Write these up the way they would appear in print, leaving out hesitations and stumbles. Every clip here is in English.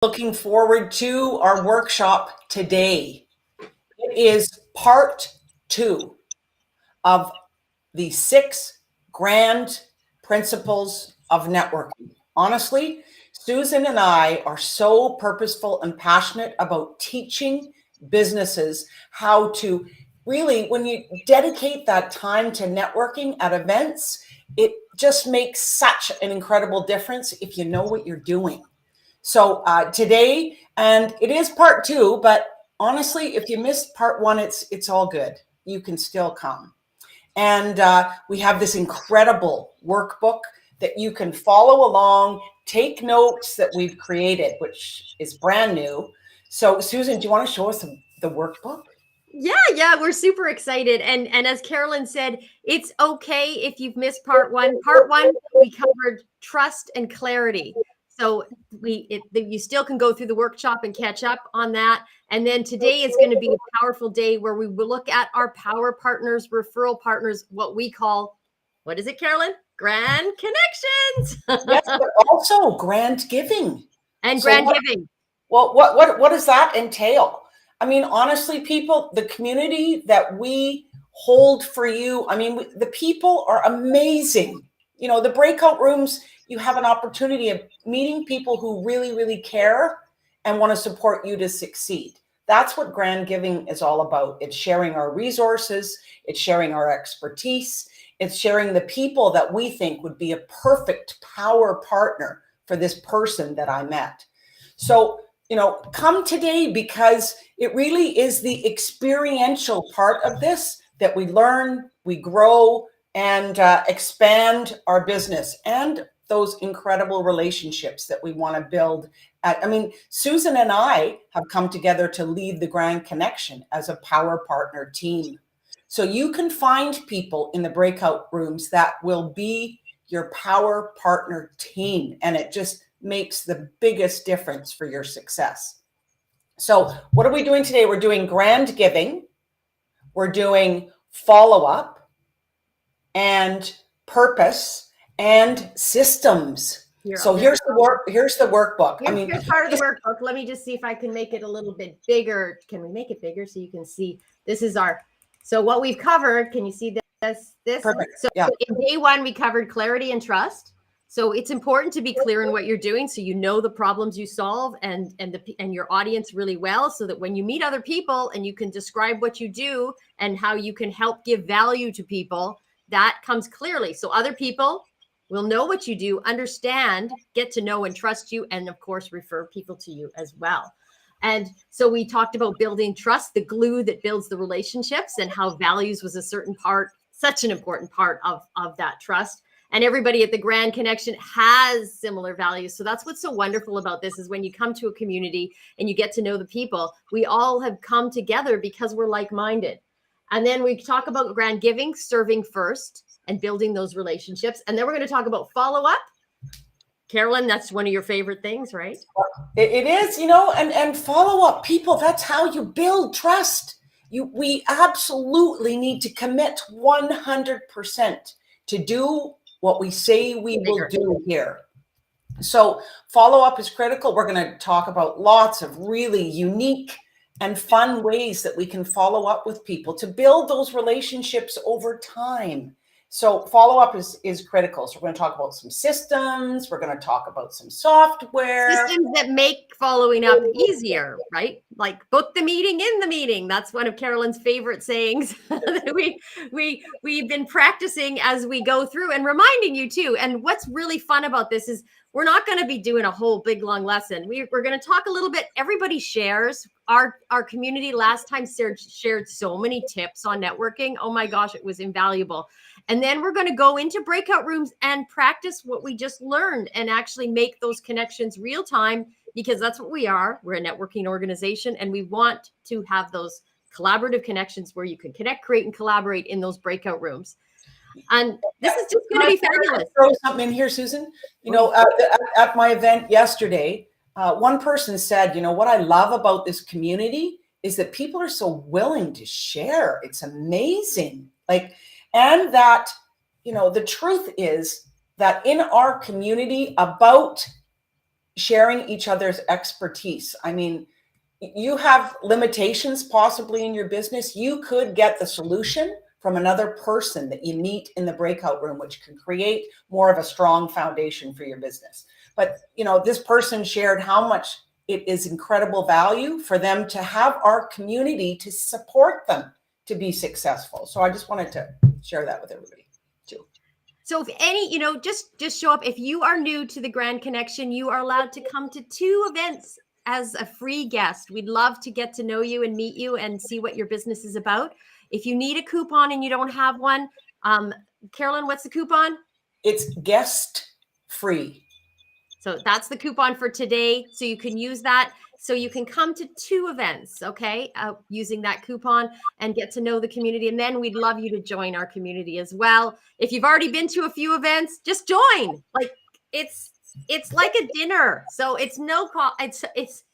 Looking forward to our workshop today. It is part 2 of the 6 grand principles of networking. Honestly, Susan and I are so purposeful and passionate about teaching businesses how to really, when you dedicate that time to networking at events, it just makes such an incredible difference if you know what you're doing. So today, and it is part 2, but honestly, if you missed part 1, it's all good. You can still come. And we have this incredible workbook that you can follow along, take notes that we've created, which is brand new. So Susan, do you want to show us the workbook? Yeah, we're super excited. And as Carolyn said, it's okay if you've missed part 1. Part 1, we covered trust and clarity. So you still can go through the workshop and catch up on that. And then today is going to be a powerful day where we will look at our power partners, referral partners, what we call, what is it, Carolyn? Grand connections. Yes, but also grand giving. And grand giving. Well, what does that entail? I mean, honestly, people, the community that we hold for you, I mean, the people are amazing. You know, the breakout rooms, you have an opportunity of meeting people who really, really care and want to support you to succeed. That's what grand giving is all about. It's sharing our resources, it's sharing our expertise, it's sharing the people that we think would be a perfect power partner for this person that I met. So, you know, come today because it really is the experiential part of this that we learn, we grow, and expand our business and those incredible relationships that we want to build. I mean, Susan and I have come together to lead the Grand Connection as a power partner team. So you can find people in the breakout rooms that will be your power partner team, and it just makes the biggest difference for your success. So what are we doing today? We're doing grand giving, we're doing follow-up, and purpose, and systems. So here's the workbook. Here's part of the workbook. Let me just see if I can make it a little bit bigger. Can we make it bigger so you can see? This is so what we've covered. Can you see this? Perfect. So in day 1, we covered clarity and trust. So it's important to be clear in what you're doing, so you know the problems you solve and your audience really well, so that when you meet other people and you can describe what you do and how you can help give value to people, that comes clearly. So other people will know what you do, understand, get to know and trust you, and of course, refer people to you as well. And so we talked about building trust, the glue that builds the relationships, and how values was a certain part, such an important part of that trust. And everybody at the Grand Connection has similar values. So that's what's so wonderful about this, is when you come to a community and you get to know the people, we all have come together because we're like-minded. And then we talk about grand giving, serving first, and building those relationships. And then we're going to talk about follow-up. Carolyn, that's one of your favorite things, right? It is, you know, and follow-up, people, that's how you build trust. We absolutely need to commit 100% to do what we say we will do here. So follow-up is critical. We're going to talk about lots of really unique and fun ways that we can follow up with people to build those relationships over time. So follow-up is critical. So we're going to talk about some systems. We're going to talk about some software. Systems that make following up easier, right? Like book the meeting in the meeting. That's one of Carolyn's favorite sayings that we've been practicing as we go through, and reminding you too. And what's really fun about this is we're not going to be doing a whole big long lesson. We're going to talk a little bit. Everybody shares. Our community last time shared so many tips on networking. Oh my gosh, it was invaluable. And then we're going to go into breakout rooms and practice what we just learned and actually make those connections real time, because that's what we are. We're a networking organization, and we want to have those collaborative connections where you can connect, create, and collaborate in those breakout rooms. And this is just going to be fabulous. Throw something in here, Susan. You know, at my event yesterday, one person said, you know, what I love about this community is that people are so willing to share. It's amazing. And that, you know, the truth is that in our community, about sharing each other's expertise. I mean, you have limitations possibly in your business. You could get the solution from another person that you meet in the breakout room, which can create more of a strong foundation for your business. But, you know, this person shared how much it is incredible value for them to have our community to support them to be successful. So I just wanted to share that with everybody too. So if any, just show up. If you are new to the Grand Connection, you are allowed to come to 2 events as a free guest. We'd love to get to know you and meet you and see what your business is about. If you need a coupon and you don't have one, Carolyn, what's the coupon? It's guest free. So that's the coupon for today. So you can use that. So you can come to 2 events, okay, using that coupon and get to know the community. And then we'd love you to join our community as well. If you've already been to a few events, just join. Like it's like a dinner. So it's no cost. It's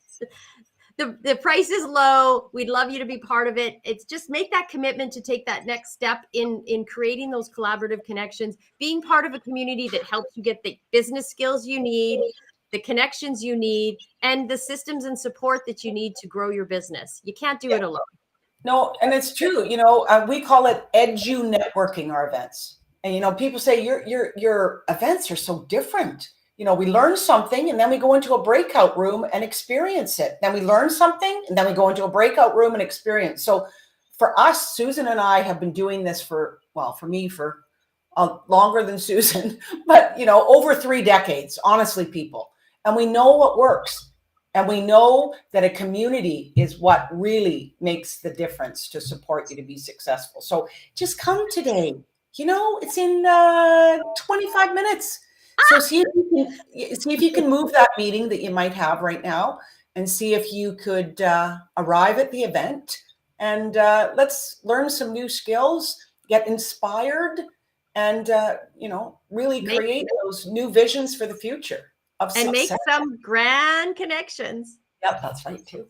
the price is low. We'd love you to be part of it. It's just make that commitment to take that next step in creating those collaborative connections, being part of a community that helps you get the business skills you need, the connections you need, and the systems and support that you need to grow your business. You can't do it alone. No, and it's true. We call it edu networking, our events. And, people say your events are so different. We learn something and then we go into a breakout room and experience it. Then we learn something and then we go into a breakout room and experience. So for us, Susan and I have been doing this for me, for longer than Susan, but, over 3 decades, honestly, people. And we know what works. And we know that a community is what really makes the difference to support you to be successful. So just come today. It's in 25 minutes. So see if you can move that meeting that you might have right now and see if you could arrive at the event, and let's learn some new skills, get inspired, and really create those new visions for the future of success. And make some grand connections. Yep, that's right too.